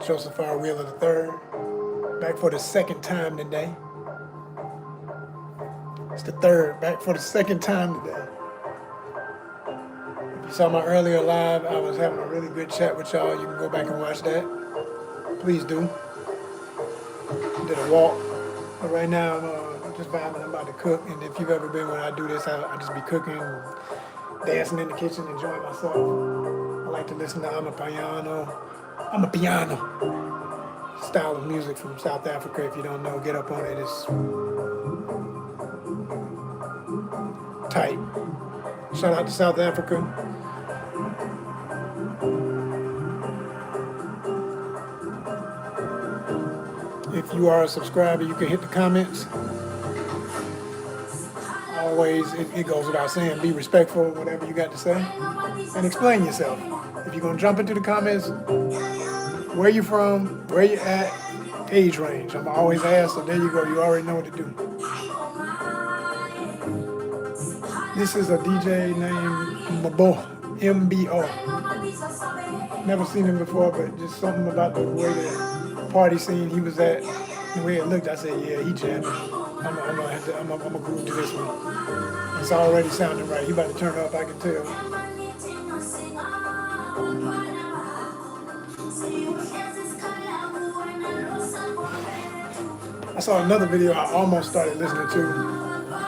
Joseph R. Wheeler III, back for the second time today. It's the third, back for the second time today. If you saw my earlier live, I was having a really good chat with y'all. You can go back and watch that. Please do. Did a walk. But right now, I'm just vibing. I'm about to cook. And if you've ever been when I do this, I just be cooking, dancing in the kitchen, enjoying myself. I like to listen to I'm a piano style of music from South Africa. If you don't know, get up on it. It's tight. Shout out to South Africa. If you are a subscriber, you can hit the comments. Always, it goes without saying, be respectful, whatever you got to say, and explain yourself. If you're going to jump into the comments, where you from, where you at, age range. I'm always asked, so there you go. You already know what to do. This is a DJ named MBO. Never seen him before, but just something about the way the party scene he was at, the way it looked, I said, yeah, he jamming. I'm gonna groove to this one. It's already sounding right. He about to turn up, I can tell. I saw another video I almost started listening to.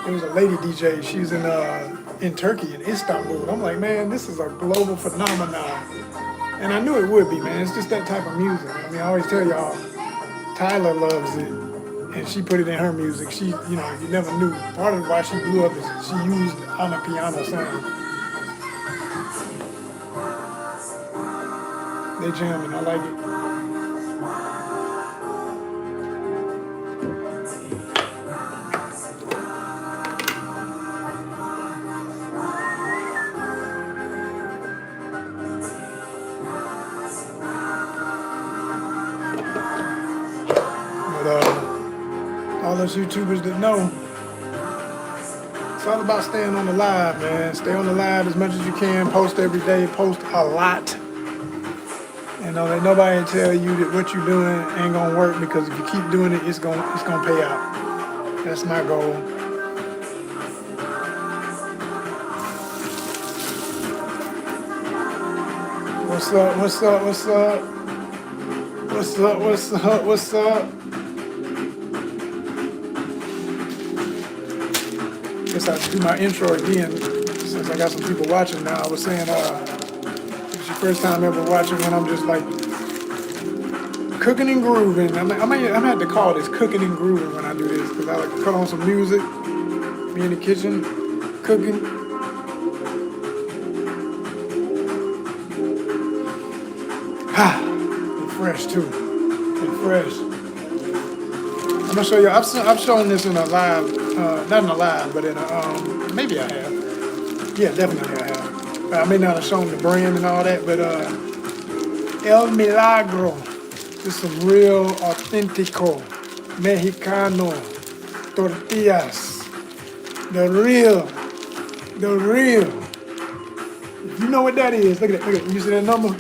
It was a lady DJ. She's in Turkey, in Istanbul. I'm like, man, this is a global phenomenon. And I knew it would be, man. It's just that type of music. I mean, I always tell y'all, Tyler loves it. And she put it in her music. She, you know, you never knew. Part of why she blew up is she used on a piano sound. They jamming. I like it. All those YouTubers that know, it's all about staying on the live, man. Stay on the live as much as you can. Post every day. Post a lot. And don't let nobody tell you that what you're doing ain't gonna work, because if you keep doing it, it's gonna pay out. That's my goal. What's up? What's up? What's up? What's up? What's up? What's up? Guess I have to do my intro again since I got some people watching now. I was saying, it's your first time ever watching when I'm just like cooking and grooving. I'm gonna have to call this cooking and grooving when I do this, because I like to cut on some music, be in the kitchen, cooking. And fresh too, and fresh. I'm gonna show you. I've shown this in a live, not in a live, but in a maybe I have. Yeah, definitely I have. I may not have shown the brand and all that, but El Milagro. This is some real authentico Mexicano tortillas. The real. If you know what that is, look at it. Look at it. You see that number?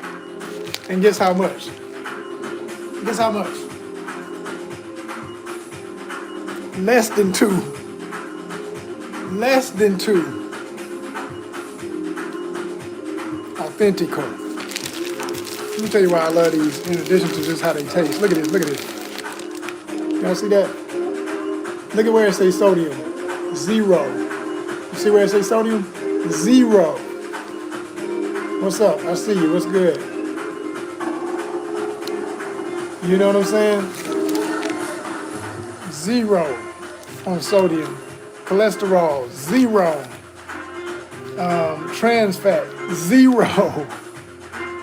And guess how much? Guess how much? Less than two. Less than two. Authentico. Let me tell you why I love these, in addition to just how they taste. Look at this, look at this. Y'all see that? Look at where it says sodium. 0. You see where it says sodium? 0. What's up? I see you. What's good? You know what I'm saying? 0 on sodium. Cholesterol, 0. Trans fat, 0.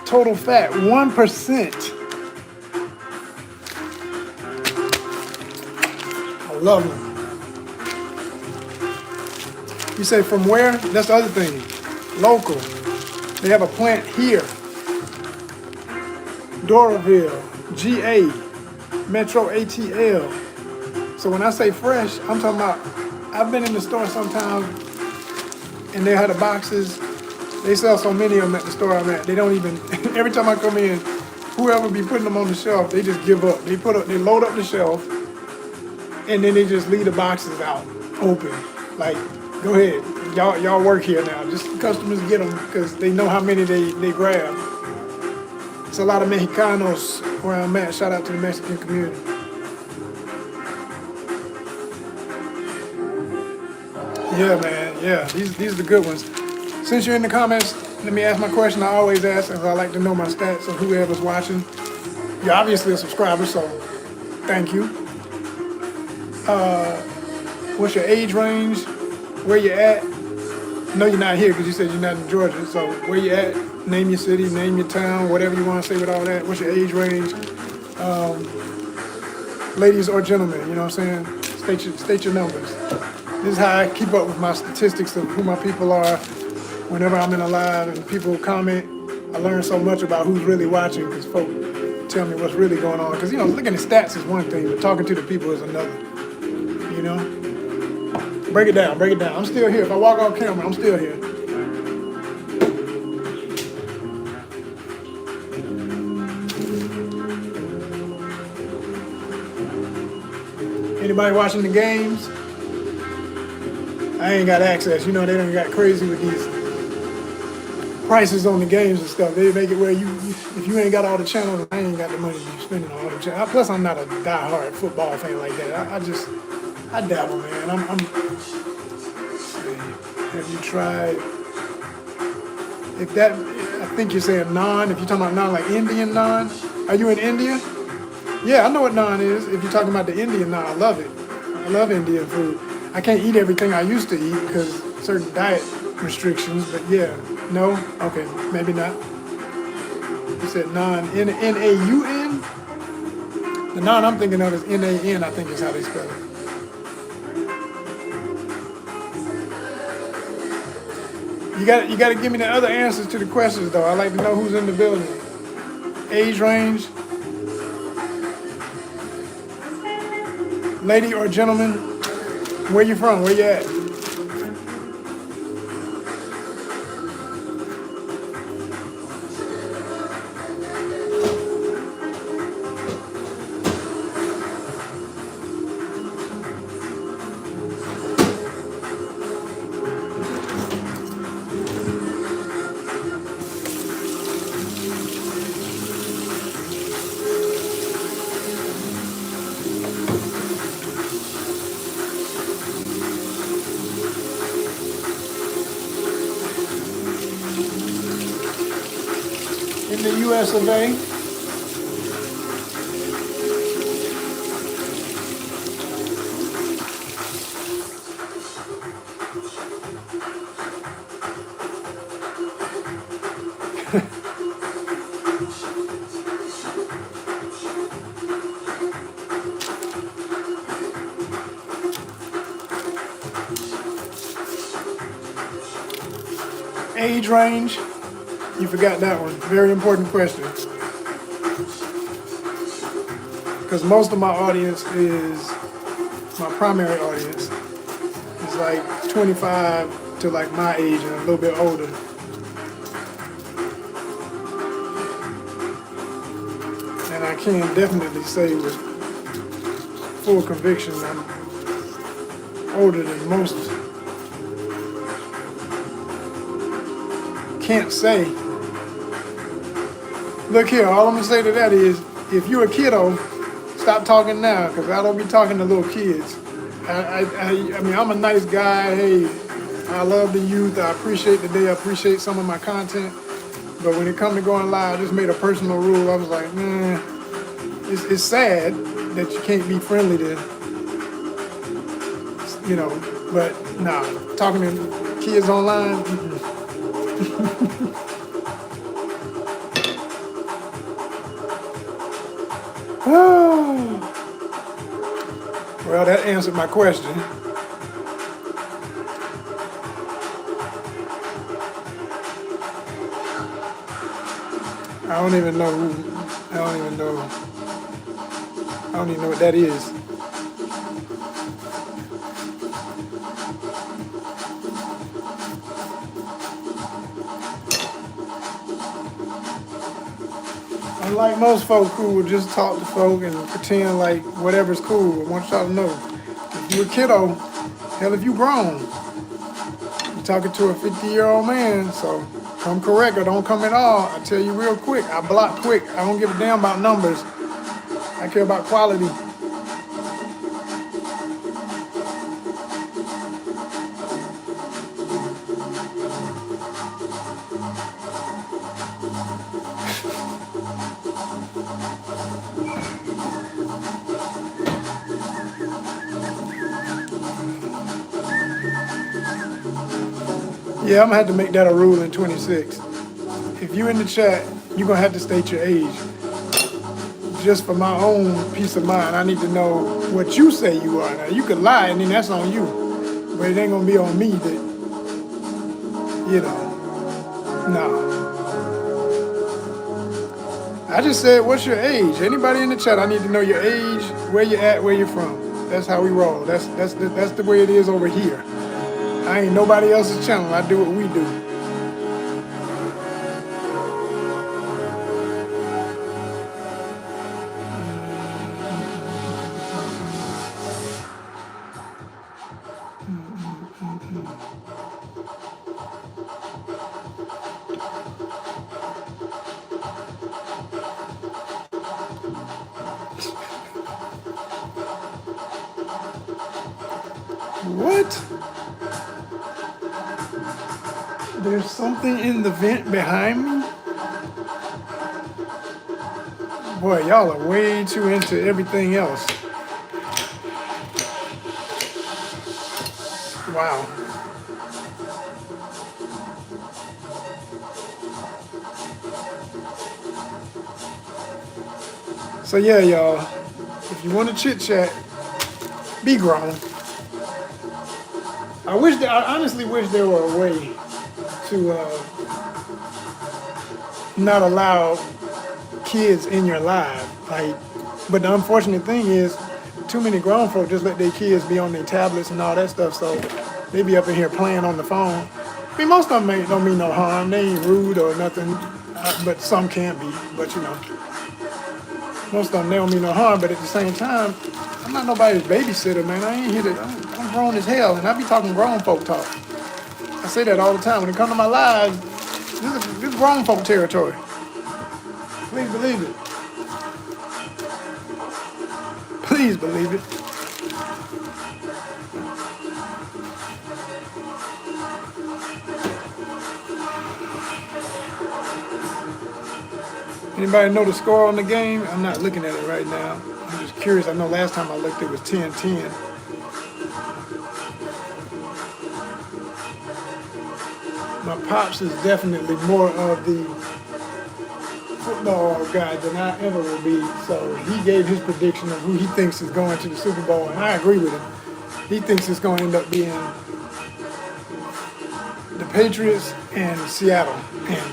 Total fat, 1%. I love them. You say from where? That's the other thing. Local. They have a plant here. Doraville, GA, Metro ATL. So when I say fresh, I'm talking about, I've been in the store sometimes and they had the boxes. They sell so many of them at the store I'm at. They don't even, every time I come in, whoever be putting them on the shelf, they just give up. They load up the shelf, and then they just leave the boxes out open. Like, go ahead, y'all work here now. Just customers get them because they know how many they grab. It's a lot of Mexicanos where I'm at. Shout out to the Mexican community. Yeah, man. Yeah, these are the good ones. Since you're in the comments, let me ask my question. I always ask, as I like to know my stats of whoever's watching. You're obviously a subscriber, so thank you. What's your age range? Where you at? No, you're not here because you said you're not in Georgia. So where you at? Name your city, name your town, whatever you want to say with all that. What's your age range? Ladies or gentlemen, you know what I'm saying? State your numbers. This is how I keep up with my statistics of who my people are. Whenever I'm in a live and people comment, I learn so much about who's really watching because folks tell me what's really going on. Because, you know, looking at stats is one thing, but talking to the people is another. You know? Break it down. I'm still here. If I walk off camera, I'm still here. Anybody watching the games? I ain't got access. You know, they done got crazy with these prices on the games and stuff. They make it where if you ain't got all the channels, I ain't got the money to be spending on all the channels. Plus, I'm not a diehard football fan like that. I dabble, man. Have you tried? I think you're saying naan. If you're talking about naan, like Indian naan. Are you in India? Yeah, I know what naan is. If you're talking about the Indian naan, I love it. I love Indian food. I can't eat everything I used to eat because certain diet restrictions, but yeah, no? Okay, maybe not. You said naan, N-A-U-N? The naan I'm thinking of is N-A-N, I think is how they spell it. You got to give me the other answers to the questions, though. I like to know who's in the building. Age range? Lady or gentleman? Where you from? Where you at? In the US of A. Age range? You forgot that one. Very important question. Because most of my audience is, my primary audience, is like 25 to like my age and a little bit older. And I can definitely say with full conviction I'm older than most. Can't say. Look here, all I'm gonna say to that is, if you're a kiddo, stop talking now, because I don't be talking to little kids. I mean, I'm a nice guy. Hey, I love the youth. I appreciate the day. I appreciate some of my content. But when it comes to going live, I just made a personal rule. I was like, man, it's sad that you can't be friendly to, you know, but nah, talking to kids online, well, that answered my question. I don't even know what that is. Unlike most folk who will just talk to folk and pretend like whatever's cool, I want y'all to know, if you a kiddo, hell if you grown, you're talking to a 50-year-old man, so come correct or don't come at all. I tell you real quick, I block quick. I don't give a damn about numbers. I care about quality. Yeah, I'm gonna have to make that a rule in 26. If you in the chat, you're gonna have to state your age. Just for my own peace of mind, I need to know what you say you are. Now, you could lie, and then that's on you. But it ain't gonna be on me that, you know, no. I just said, what's your age? Anybody in the chat, I need to know your age, where you at, where you're from. That's how we roll. That's the way it is over here. I ain't nobody else's channel. I do what we do. What? There's something in the vent behind me? Boy, y'all are way too into everything else. Wow. So yeah, y'all, if you want to chit chat, be grown. I honestly wish there were a way to not allow kids in your life. But the unfortunate thing is, too many grown folk just let their kids be on their tablets and all that stuff, so they be up in here playing on the phone. I mean, most of them don't mean no harm. They ain't rude or nothing, but some can be. But you know, most of them, they don't mean no harm. But at the same time, I'm not nobody's babysitter, man. I ain't here to. I'm grown as hell, and I be talking grown folk talk. I say that all the time. When it comes to my lives, this is grown folk territory. Please believe it. Please believe it. Anybody know the score on the game? I'm not looking at it right now. I'm just curious. I know last time I looked it was 10-10. My pops is definitely more of the football guy than I ever will be. So he gave his prediction of who he thinks is going to the Super Bowl, and I agree with him. He thinks it's going to end up being the Patriots and Seattle. And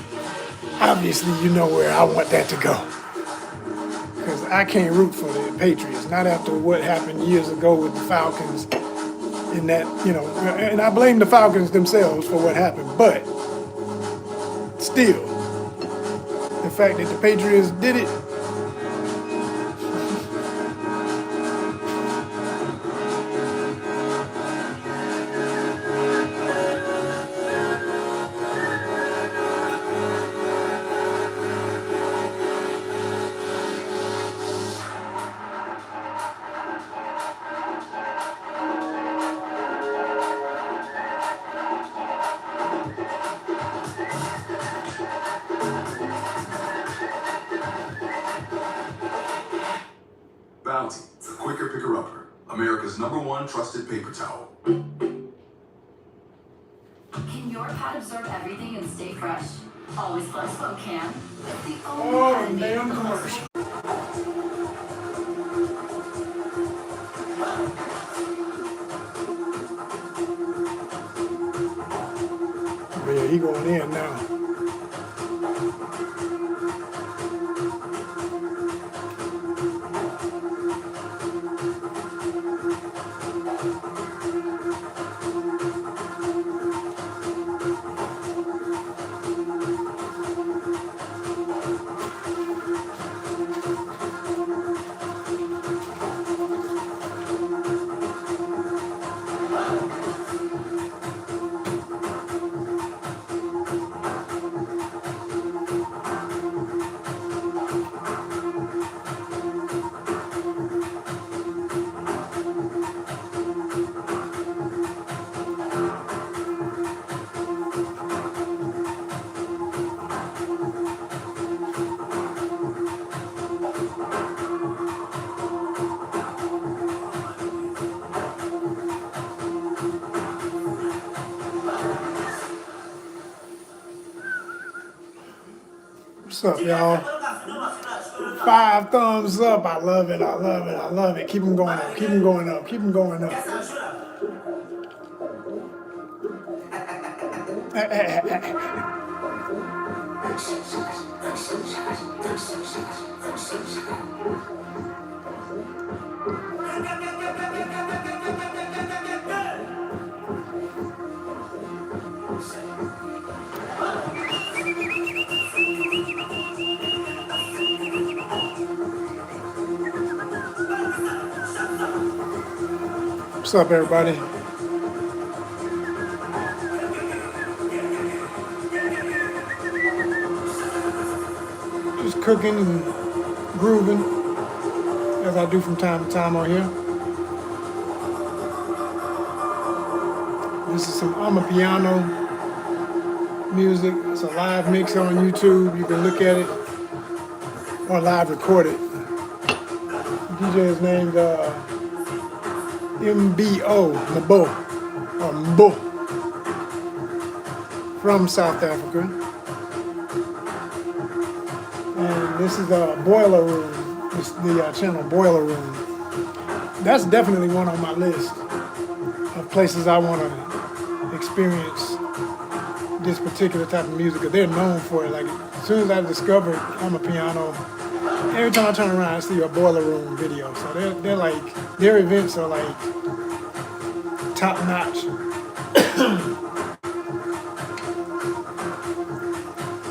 obviously, you know where I want that to go. Because I can't root for the Patriots, not after what happened years ago with the Falcons. In that, you know, and I blame the Falcons themselves for what happened, but still, the fact that the Patriots did it, Bounty, the quicker picker-upper, America's #1 trusted paper towel. Can your pad absorb everything and stay fresh? Always Plus Flow can. It's the only damn commercial. Oh yeah, he going in now. What's up, y'all? 5 thumbs up. I love it. I love it. I love it. Keep them going up. Keep them going up. Keep them going up. What's up, everybody? Just cooking and grooving, as I do from time to time on here. This is some Amapiano music. It's a live mix on YouTube. You can look at it or live record it. The DJ is named MBO, Mbo, or Mbo, from South Africa. And this is Boiler Room. It's the channel Boiler Room. That's definitely one on my list of places I want to experience this particular type of music, because they're known for it. Like, as soon as I discovered Amapiano, every time I turn around, I see a Boiler Room video. So they're like, their events are like top notch.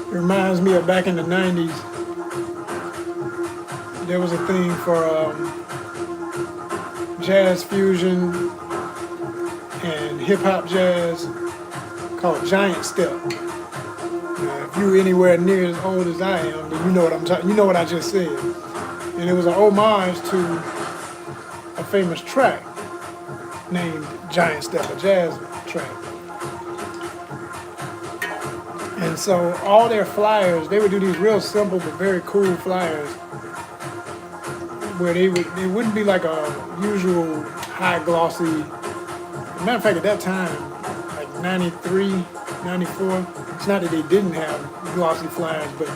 It reminds me of back in the 90s. There was a thing for jazz fusion and hip hop jazz called Giant Step. Now, if you're anywhere near as old as I am, then you know what I'm talking. You know what I just said. And it was an homage to a famous track named Giant Step, a jazz track. And so all their flyers, they would do these real simple but very cool flyers, where it wouldn't be like a usual high glossy. As a matter of fact, at that time, like 93, 94, it's not that they didn't have glossy flyers, but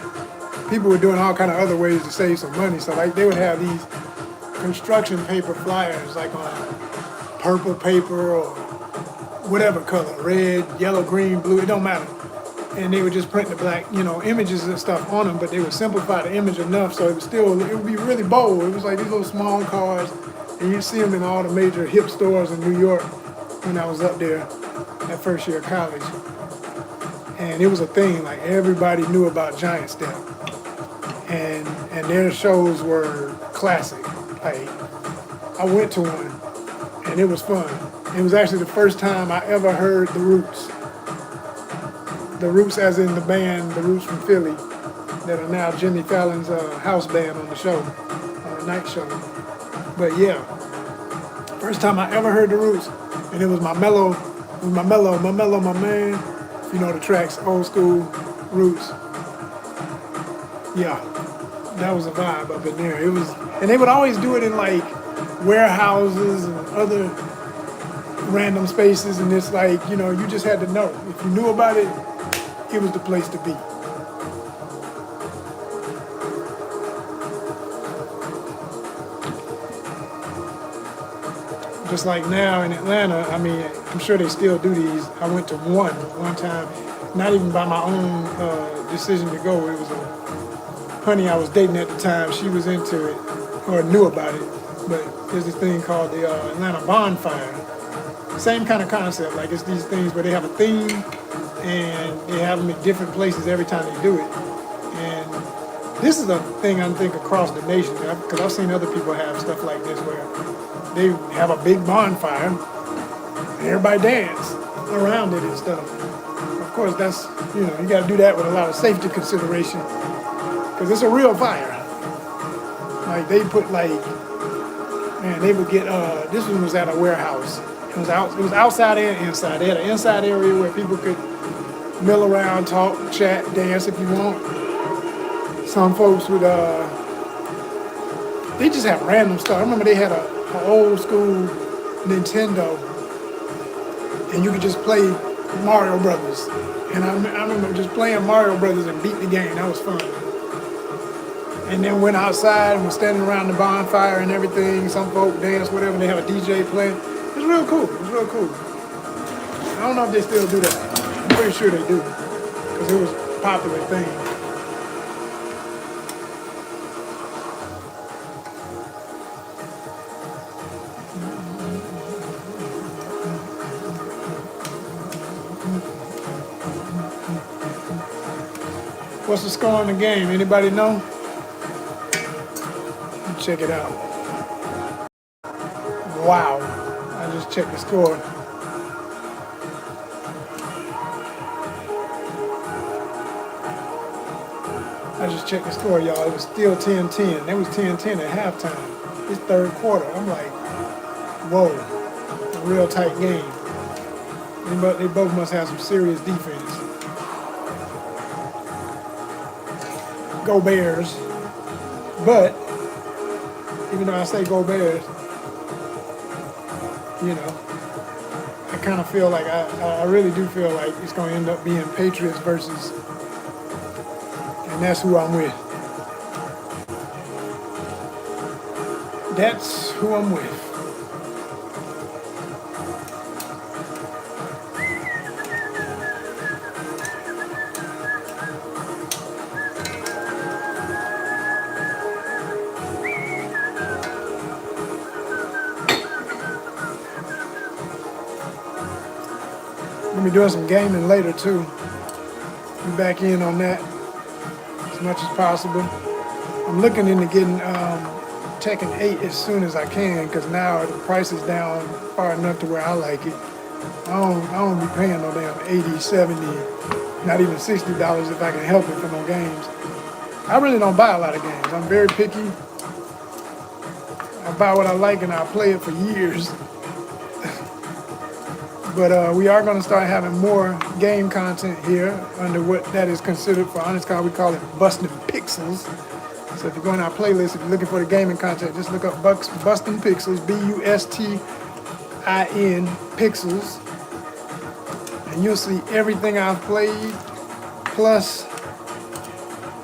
people were doing all kind of other ways to save some money. So like they would have these construction paper flyers, like on purple paper or whatever color, red, yellow, green, blue, it don't matter. And they would just print the black, images and stuff on them, but they would simplify the image enough so it would be really bold. It was like these little small cars, and you'd see them in all the major hip stores in New York when I was up there that first year of college. And it was a thing, like everybody knew about Giant Step. And their shows were classic. Like, I went to one, and it was fun. It was actually the first time I ever heard the Roots. The Roots as in the band, the Roots from Philly, that are now Jimmy Fallon's house band on the show, on the night show. But yeah, first time I ever heard the Roots, and it was my man. You know the tracks, old school Roots. Yeah, that was a vibe up in there. It was, and they would always do it in like warehouses and other random spaces, and it's like, you just had to know. If you knew about it, it was the place to be. Just like now in Atlanta, I mean, I'm sure they still do these. I went to one time, not even by my own decision to go. It was a honey I was dating at the time. She was into it or knew about it. But there's this thing called the Atlanta Bonfire. Same kind of concept. Like, it's these things where they have a theme, and they have them at different places every time they do it. And this is a thing I think across the nation, because I've seen other people have stuff like this where they have a big bonfire and everybody dance around it and stuff. Of course, that's, you got to do that with a lot of safety consideration, because it's a real fire. Like, they put they would get, this one was at a warehouse. It was outside and inside. They had an inside area where people could mill around, talk, chat, dance if you want. Some folks would, they just have random stuff. I remember they had an old school Nintendo, and you could just play Mario Brothers. And I remember just playing Mario Brothers and beat the game. That was fun. and then went outside and was standing around the bonfire and everything. Some folk dance, whatever. They have a DJ playing. It's real cool. It's real cool. I don't know if they still do that. I'm pretty sure they do because it was a popular thing. What's the score in the game? Anybody know? Check it out. Wow. I just checked the score. I just checked the score, y'all. It was still 10-10. It was 10-10 at halftime. It's third quarter. I'm like, whoa. A real tight game. They both must have some serious defense. Go Bears. But even though I say go Bears, you know, I kind of feel like I really do feel like it's going to end up being Patriots versus, and that's who I'm with. That's who I'm with. We'll be doing some gaming later too. Be back in on that as much as possible. I'm looking into getting Tekken 8 as soon as I can because now the price is down far enough to where I like it. I don't be paying no damn 80, 70, not even $60 if I can help it for no games. I really don't buy a lot of games. I'm very picky. I buy what I like and I'll play it for years. But we are going to start having more game content here under what that is considered for ONYXCON. We call it Bustin' Pixels. So if you go in our playlist, if you're looking for the gaming content, just look up Bustin' Pixels, Bustin' Pixels. And you'll see everything I've played, plus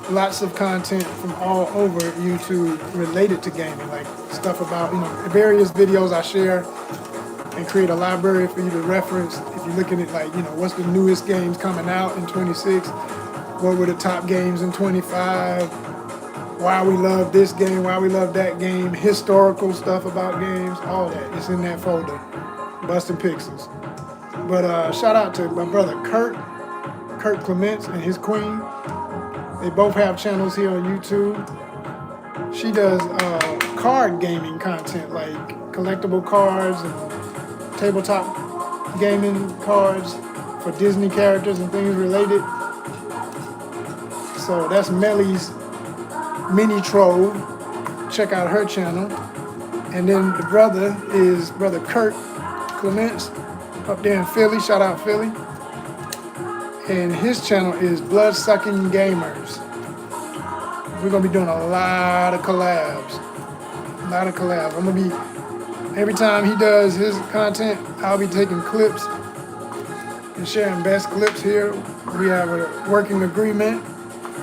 lots of content from all over YouTube related to gaming, like stuff about, various videos I share and create a library for you to reference. If you're looking at what's the newest games coming out in 26, what were the top games in 25, why we love this game, why we love that game, historical stuff about games, all that. It's in that folder, Bustin' Pixels. But shout out to my brother Kurt Clements and his queen. They both have channels here on YouTube. She does card gaming content, like collectible cards and tabletop gaming cards for Disney characters and things related. So that's Melly's Mini Trove. Check out her channel. And then the brother is Brother Kurt Clements up there in Philly. Shout out Philly. And his channel is Blood Sucking Gamers. We're gonna be doing a lot of collabs. I'm gonna be, every time he does his content, I'll be taking clips and sharing best clips here. We have a working agreement,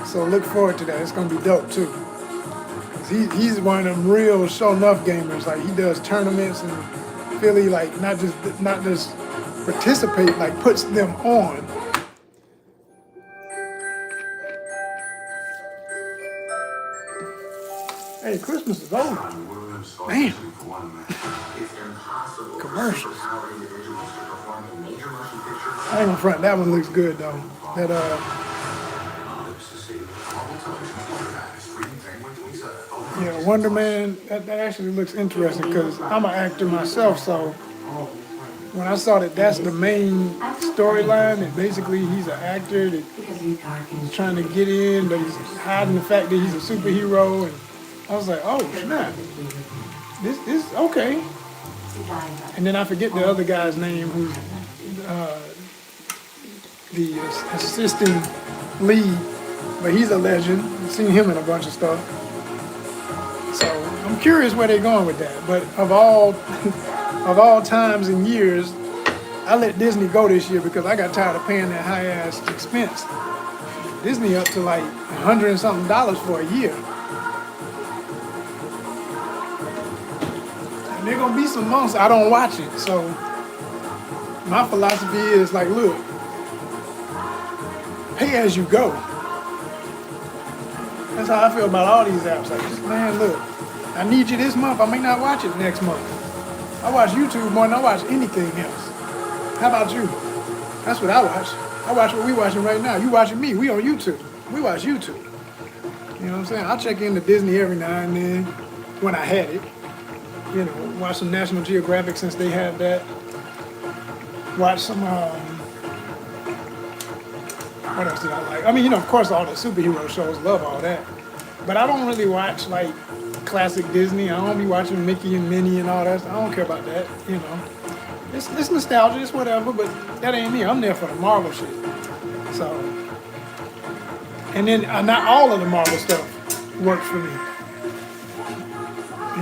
so look forward to that. It's gonna be dope too. He's one of them real show enough gamers. Like, he does tournaments in Philly, like not just participate, like puts them on. Hey, Christmas is over. Man. Commercials. I ain't gonna front. That one looks good though. That yeah, Wonder Man. That actually looks interesting because I'm an actor myself. So when I saw that that's the main storyline, that basically he's an actor that he's trying to get in, but he's hiding the fact that he's a superhero, and I was like, oh snap, this okay. And then I forget the other guy's name, who's the assisting lead, but he's a legend. I've seen him in a bunch of stuff. So I'm curious where they're going with that. But of all times and years, I let Disney go this year because I got tired of paying that high ass expense. Disney up to like $100 and something for a year. And there gonna be some months I don't watch it. So my philosophy is like, look, pay as you go. That's how I feel about all these apps. Like, man, look, I need you this month. I may not watch it next month. I watch YouTube more than I watch anything else. How about you? That's what I watch. I watch what we watching right now. You watching me. We on YouTube. We watch YouTube. You know what I'm saying? I check into Disney every now and then when I had it. You know, watch some National Geographic since they have that. Watch some, what else did I like? I mean, you know, of course, all the superhero shows, love all that. But I don't really watch, like, classic Disney. I don't be watching Mickey and Minnie and all that. I don't care about that, you know. It's nostalgia, it's whatever, but that ain't me. I'm there for the Marvel shit. So, and then not all of the Marvel stuff works for me.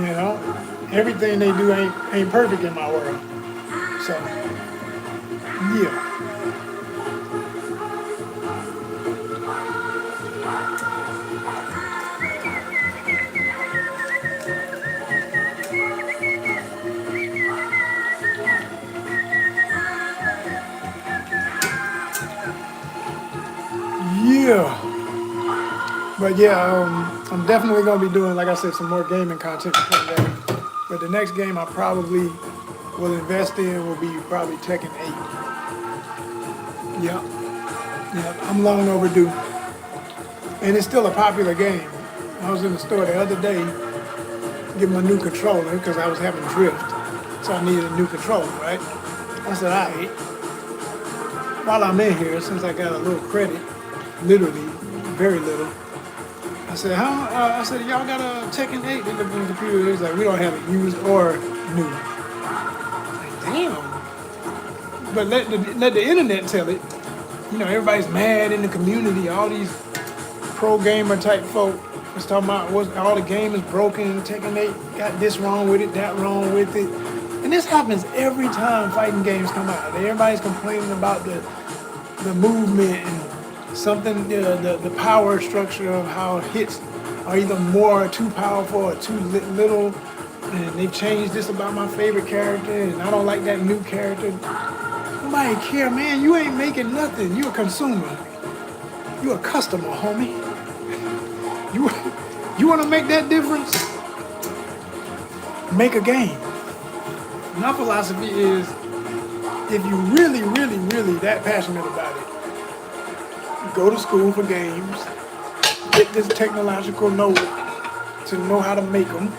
You know, everything they do ain't perfect in my world. So, yeah. Yeah. But yeah, I'm definitely gonna be doing, like I said, some more gaming content before that. But the next game I probably will invest in will be probably Tekken 8. Yeah. Yeah, I'm long overdue. And it's still a popular game. I was in the store the other day getting my new controller because I was having drift. So I needed a new controller, right? I said, all right. While I'm in here, since I got a little credit, literally, very little, I said, I said, y'all got a Tekken 8 in the computer? He was like, we don't have it used or new. Like, damn. But let the internet tell it. You know, everybody's mad in the community. All these pro gamer type folk was talking about all the game is broken. Tekken 8 got this wrong with it, that wrong with it. And this happens every time fighting games come out. Everybody's complaining about the movement and something, the power structure of how hits are either more too powerful or too little. And they've changed this about my favorite character, and I don't like that new character. Nobody care, man. You ain't making nothing. You a consumer. You a customer, homie. You want to make that difference? Make a game. My philosophy is, if you really, really, really that passionate about it, go to school for games, get this technological know to know how to make them.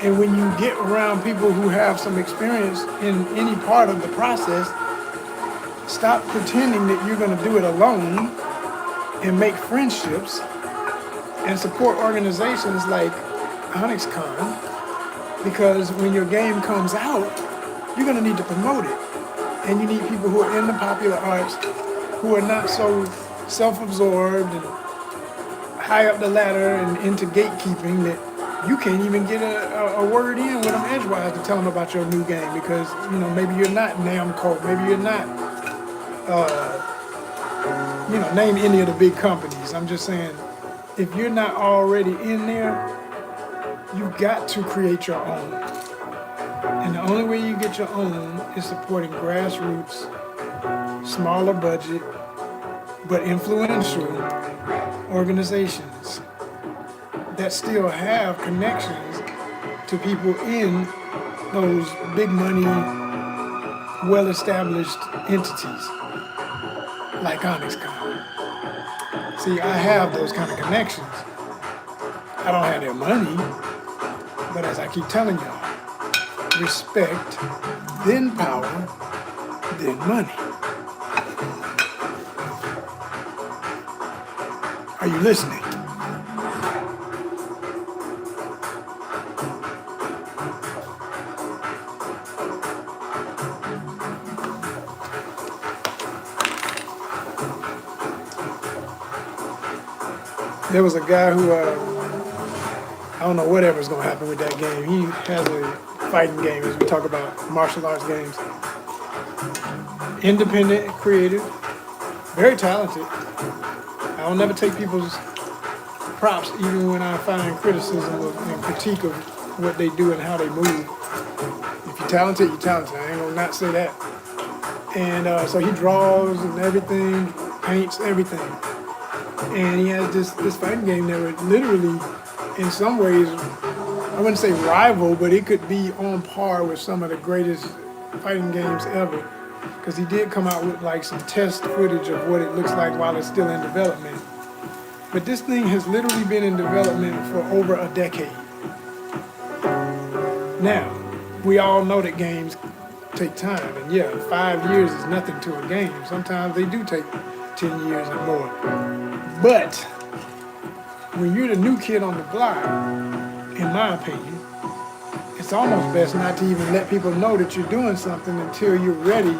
And when you get around people who have some experience in any part of the process, stop pretending that you're going to do it alone and make friendships and support organizations like ONYXCON, because when your game comes out, you're going to need to promote it. And you need people who are in the popular arts, who are not so self-absorbed and high up the ladder and into gatekeeping that you can't even get a word in with them edgewise to tell them about your new game, because, you know, maybe you're not Namco, maybe you're not, you know, name any of the big companies. I'm just saying, if you're not already in there, you've got to create your own. And the only way you get your own is supporting grassroots, smaller budget, but influential organizations that still have connections to people in those big money, well-established entities like ONYXCON. See, I have those kind of connections. I don't have their money, but as I keep telling y'all, respect, then power, then money. Are you listening? There was a guy who, I don't know whatever's going to happen with that game. He has a fighting game, as we talk about martial arts games. Independent, creative, very talented. I'll never take people's props, even when I find criticism and critique of what they do and how they move. If you're talented, you're talented. I ain't gonna not say that. And so he draws and everything, paints everything. And he has this fighting game that would literally, in some ways, I wouldn't say rival, but it could be on par with some of the greatest fighting games ever. Because he did come out with like some test footage of what it looks like while it's still in development. But this thing has literally been in development for over a decade. Now, we all know that games take time, and yeah, 5 years is nothing to a game. Sometimes they do take 10 years and more. But when you're the new kid on the block, in my opinion, it's almost best not to even let people know that you're doing something until you're ready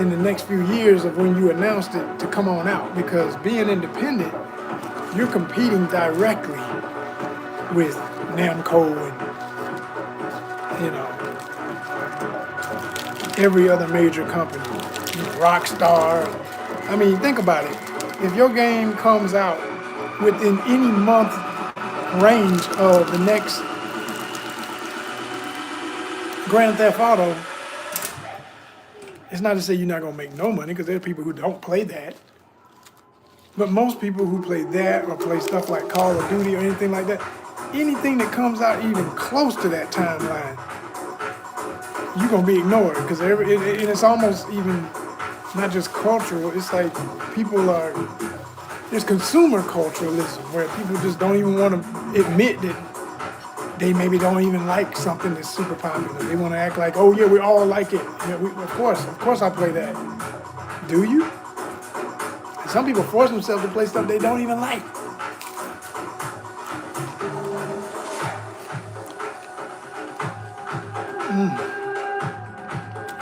in the next few years of when you announced it to come on out. Because being independent, you're competing directly with Namco and, you know, every other major company, Rockstar. I mean, think about it. If your game comes out within any month range of the next Grand Theft Auto, it's not to say you're not gonna make no money, because there are people who don't play that. But most people who play that or play stuff like Call of Duty or anything like that, anything that comes out even close to that timeline, you're gonna be ignored, because it's almost even not just cultural. It's like people are, there's consumer culturalism where people just don't even want to admit that they maybe don't even like something that's super popular. They want to act like, oh yeah, we all like it. Yeah, of course I play that. Do you? And some people force themselves to play stuff they don't even like.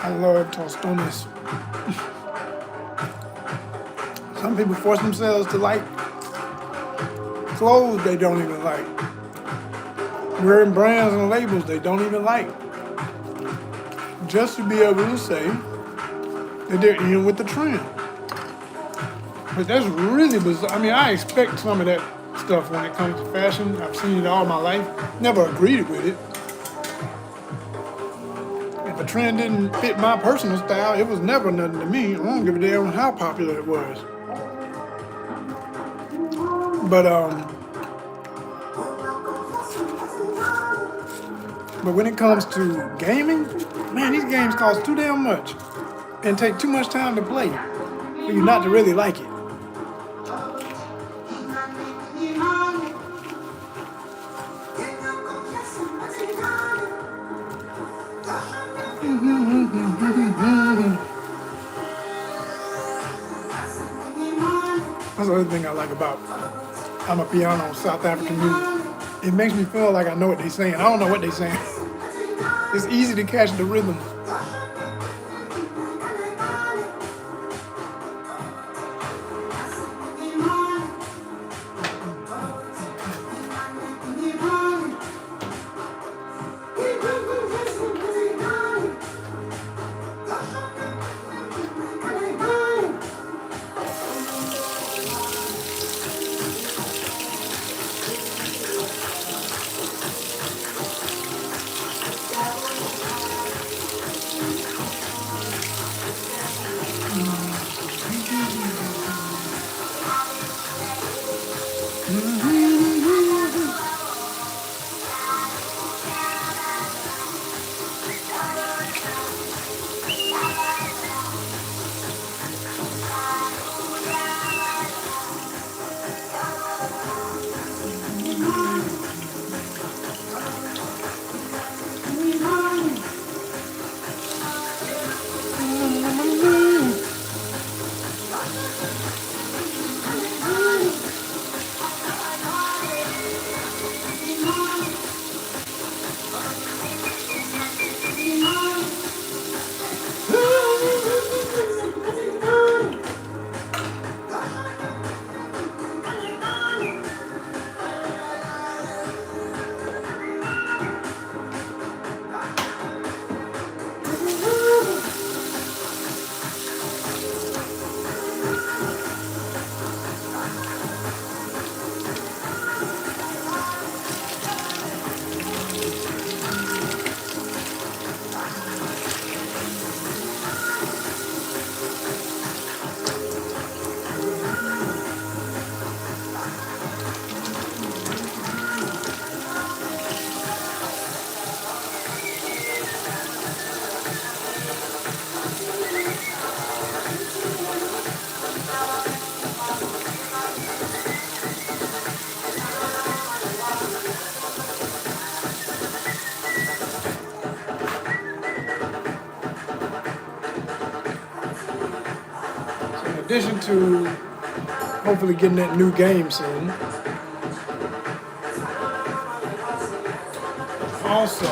I love tostones. Some people force themselves to like clothes they don't even like. Wearing brands and labels they don't even like. Just to be able to say that they're in with the trend. But that's really bizarre. I mean, I expect some of that stuff when it comes to fashion. I've seen it all my life. Never agreed with it. If a trend didn't fit my personal style, it was never nothing to me. I don't give a damn how popular it was. But when it comes to gaming, man, these games cost too damn much and take too much time to play for you not to really like it. That's the other thing I like about Amapiano, South African music. It makes me feel like I know what they're saying. I don't know what they're saying. It's easy to catch the rhythm. addition to hopefully getting that new game soon, also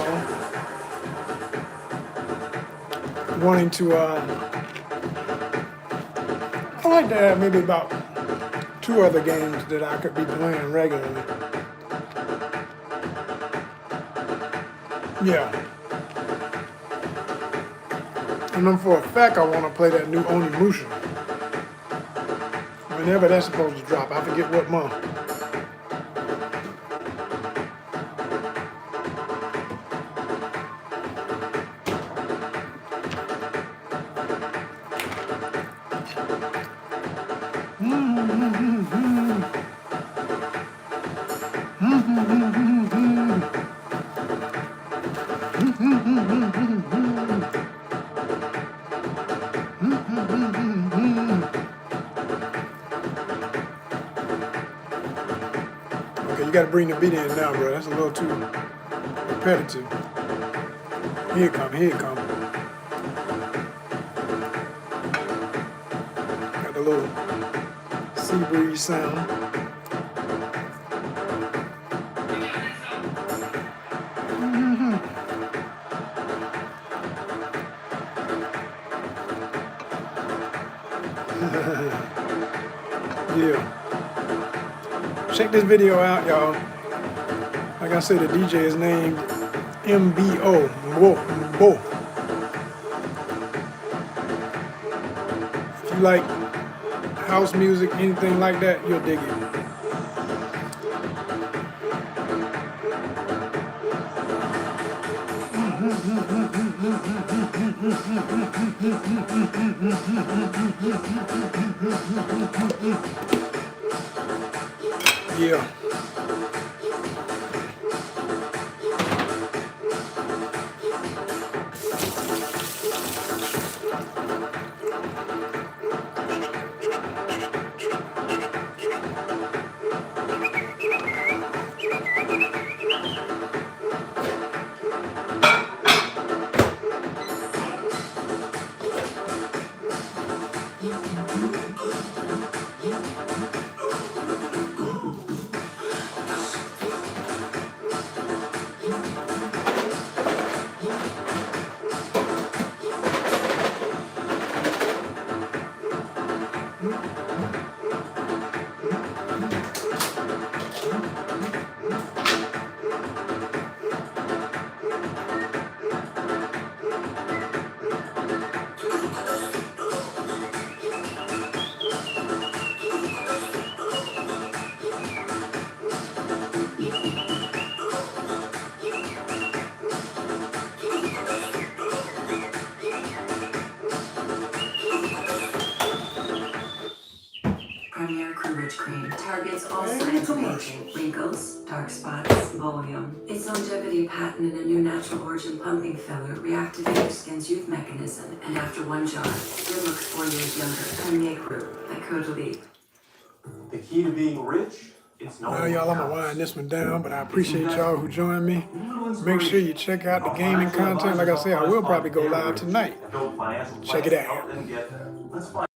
wanting to, I'd like to have maybe about 2 other games that I could be playing regularly. Yeah. And then for a fact, I want to play that new ONYXCON. Whenever that's supposed to drop, I forget what month. Okay, you gotta bring the beat in now, bro. That's a little too repetitive. Here it come, here it come. Got the little sea breeze sound. Yeah. Check this video out, y'all. Like I said, the DJ is named MBO. Mbo. If you like house music, anything like that, you'll dig it. Yeah. Premier Courage Cream targets all signs of aging, wrinkles, dark spots, volume. Its longevity patent in a new natural origin plumping filler reactivates your skin's youth mechanism, and after 1 jar, your looks 4 years younger. Premier Group by Caudalie. The key to being rich, it's no. Well, y'all, I'm gonna wind this one down, but I appreciate y'all who joined me. Make sure you check out the gaming content. Like I said, I will probably go live tonight. Check it out. Let's find